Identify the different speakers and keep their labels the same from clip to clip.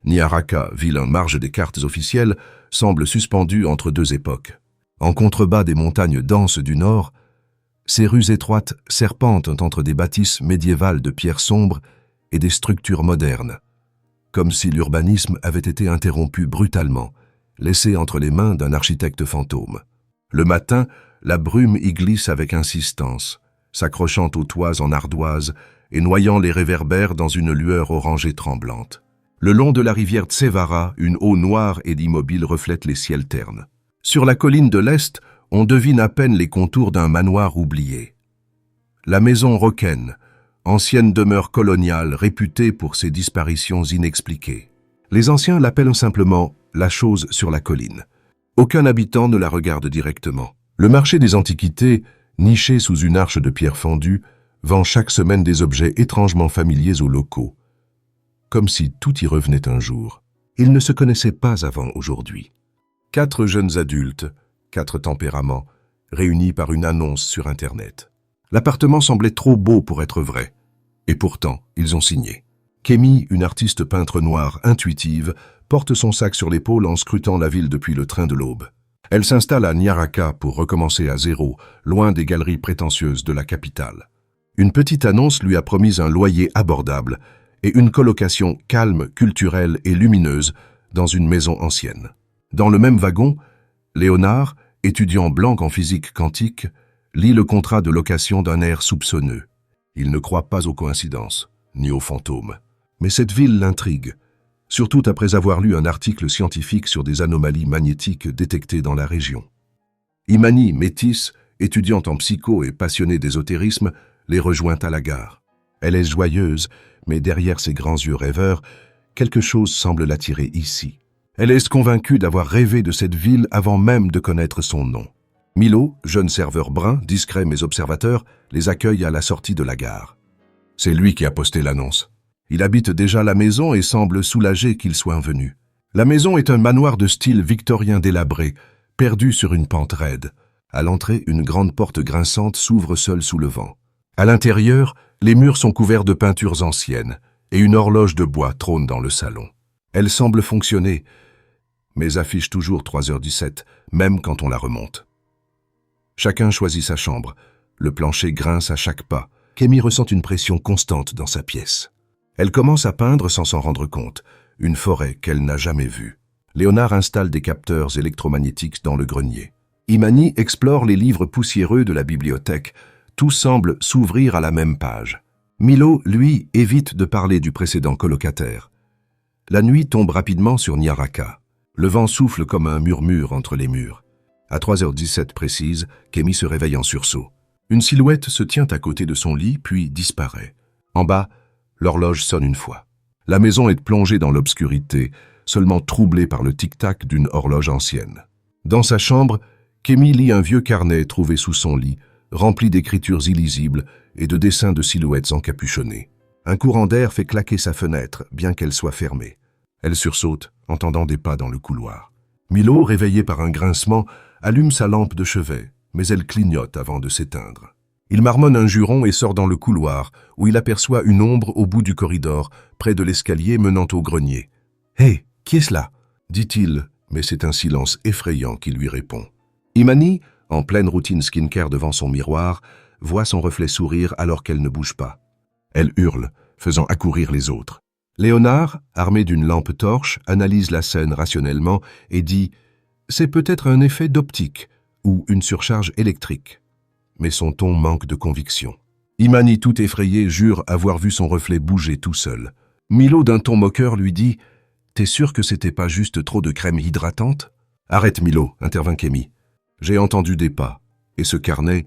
Speaker 1: Nyaraka, ville en marge des cartes officielles, semble suspendue entre deux époques. En contrebas des montagnes denses du nord, ses rues étroites serpentent entre des bâtisses médiévales de pierre sombre et des structures modernes, comme si l'urbanisme avait été interrompu brutalement, laissé entre les mains d'un architecte fantôme. Le matin, la brume y glisse avec insistance, s'accrochant aux toits en ardoise et noyant les réverbères dans une lueur orangée tremblante. Le long de la rivière Tsevara, une eau noire et immobile reflète les ciels ternes. Sur la colline de l'Est, on devine à peine les contours d'un manoir oublié. La maison Roken, ancienne demeure coloniale réputée pour ses disparitions inexpliquées. Les anciens l'appellent simplement « la chose sur la colline ». Aucun habitant ne la regarde directement. Le marché des antiquités, niché sous une arche de pierre fendue, vend chaque semaine des objets étrangement familiers aux locaux, comme si tout y revenait un jour. Ils ne se connaissaient pas avant aujourd'hui. 4 jeunes adultes, 4 tempéraments, réunis par une annonce sur Internet. L'appartement semblait trop beau pour être vrai. Et pourtant, ils ont signé. Kemi, une artiste peintre noire intuitive, porte son sac sur l'épaule en scrutant la ville depuis le train de l'aube. Elle s'installe à Nyaraka pour recommencer à zéro, loin des galeries prétentieuses de la capitale. Une petite annonce lui a promis un loyer abordable et une colocation calme, culturelle et lumineuse dans une maison ancienne. Dans le même wagon, Léonard, étudiant blanc en physique quantique, lit le contrat de location d'un air soupçonneux. Il ne croit pas aux coïncidences, ni aux fantômes. Mais cette ville l'intrigue, surtout après avoir lu un article scientifique sur des anomalies magnétiques détectées dans la région. Imani, métisse, étudiante en psycho et passionnée d'ésotérisme, les rejoint à la gare. Elle est joyeuse, mais derrière ses grands yeux rêveurs, quelque chose semble l'attirer ici. Elle est convaincue d'avoir rêvé de cette ville avant même de connaître son nom. Milo, jeune serveur brun, discret mais observateur, les accueille à la sortie de la gare. C'est lui qui a posté l'annonce. Il habite déjà la maison et semble soulagé qu'il soit venu. La maison est un manoir de style victorien délabré, perdu sur une pente raide. À l'entrée, une grande porte grinçante s'ouvre seule sous le vent. À l'intérieur, les murs sont couverts de peintures anciennes et une horloge de bois trône dans le salon. Elle semble fonctionner, mais affiche toujours 3h17, même quand on la remonte. Chacun choisit sa chambre. Le plancher grince à chaque pas. Kemi ressent une pression constante dans sa pièce. Elle commence à peindre sans s'en rendre compte, une forêt qu'elle n'a jamais vue. Léonard installe des capteurs électromagnétiques dans le grenier. Imani explore les livres poussiéreux de la bibliothèque. Tout semble s'ouvrir à la même page. Milo, lui, évite de parler du précédent colocataire. La nuit tombe rapidement sur Nyaraka. Le vent souffle comme un murmure entre les murs. À 3h17 précise, Kemi se réveille en sursaut. Une silhouette se tient à côté de son lit, puis disparaît. En bas, l'horloge sonne une fois. La maison est plongée dans l'obscurité, seulement troublée par le tic-tac d'une horloge ancienne. Dans sa chambre, Kemi lit un vieux carnet trouvé sous son lit, rempli d'écritures illisibles et de dessins de silhouettes encapuchonnées. Un courant d'air fait claquer sa fenêtre, bien qu'elle soit fermée. Elle sursaute, entendant des pas dans le couloir. Milo, réveillé par un grincement, allume sa lampe de chevet, mais elle clignote avant de s'éteindre. Il marmonne un juron et sort dans le couloir, où il aperçoit une ombre au bout du corridor, près de l'escalier menant au grenier. « Hé, qui est-ce là ?» dit-il, mais c'est un silence effrayant qui lui répond. Imani, en pleine routine skincare devant son miroir, voit son reflet sourire alors qu'elle ne bouge pas. Elle hurle, faisant accourir les autres. Léonard, armé d'une lampe torche, analyse la scène rationnellement et dit « C'est peut-être un effet d'optique ou une surcharge électrique. » Mais son ton manque de conviction. Imani, tout effrayé, jure avoir vu son reflet bouger tout seul. Milo, d'un ton moqueur, lui dit « T'es sûr que c'était pas juste trop de crème hydratante ?»« Arrête, Milo, intervint Kemi. J'ai entendu des pas, et ce carnet,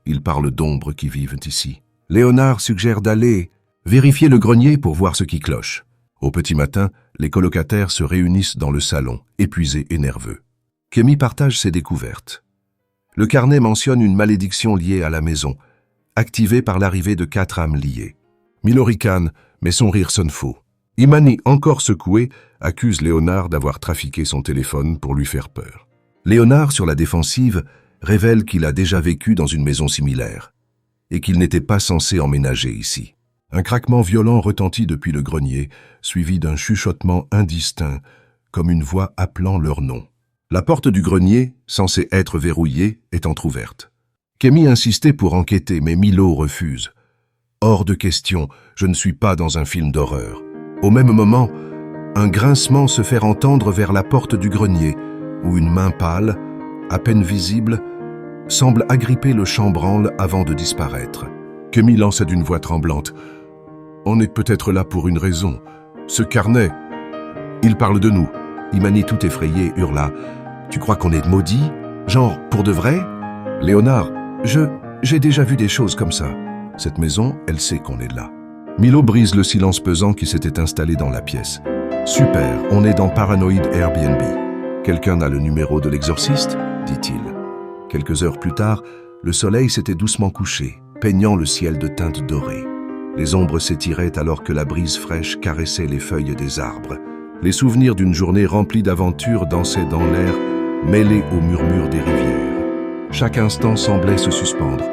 Speaker 1: il parle d'ombres qui vivent ici. Léonard suggère d'aller vérifier le grenier pour voir ce qui cloche. Au petit matin, les colocataires se réunissent dans le salon, épuisés et nerveux. Kemi partage ses découvertes. Le carnet mentionne une malédiction liée à la maison, activée par l'arrivée de 4 âmes liées. Milo ricane, mais son rire sonne faux. Imani, encore secoué, accuse Léonard d'avoir trafiqué son téléphone pour lui faire peur. Léonard, sur la défensive, révèle qu'il a déjà vécu dans une maison similaire et qu'il n'était pas censé emménager ici. Un craquement violent retentit depuis le grenier, suivi d'un chuchotement indistinct, comme une voix appelant leur nom. La porte du grenier, censée être verrouillée, est entr'ouverte. Kémy insistait pour enquêter, mais Milo refuse. Hors de question, je ne suis pas dans un film d'horreur. Au même moment, un grincement se fait entendre vers la porte du grenier, où une main pâle, à peine visible, semble agripper le chambranle avant de disparaître. Kémy lança d'une voix tremblante. « On est peut-être là pour une raison. Ce carnet, il parle de nous. » Imani, tout effrayé, hurla. « Tu crois qu'on est maudits? Genre, pour de vrai? » « Léonard, j'ai déjà vu des choses comme ça. Cette maison, elle sait qu'on est là. » Milo brise le silence pesant qui s'était installé dans la pièce. « Super, on est dans Paranoid Airbnb. Quelqu'un a le numéro de l'exorciste ?» dit-il. Quelques heures plus tard, le soleil s'était doucement couché, peignant le ciel de teintes dorées. Les ombres s'étiraient alors que la brise fraîche caressait les feuilles des arbres. Les souvenirs d'une journée remplie d'aventures dansaient dans l'air, mêlés au murmure des rivières. Chaque instant semblait se suspendre,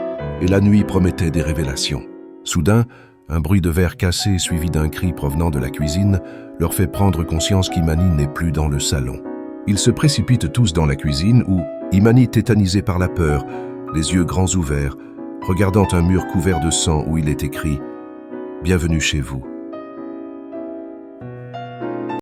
Speaker 1: et la nuit promettait des révélations. Soudain, un bruit de verre cassé suivi d'un cri provenant de la cuisine leur fait prendre conscience qu'Imani n'est plus dans le salon. Ils se précipitent tous dans la cuisine où Imani, tétanisé par la peur, les yeux grands ouverts, regardant un mur couvert de sang où il est écrit « Bienvenue chez vous ».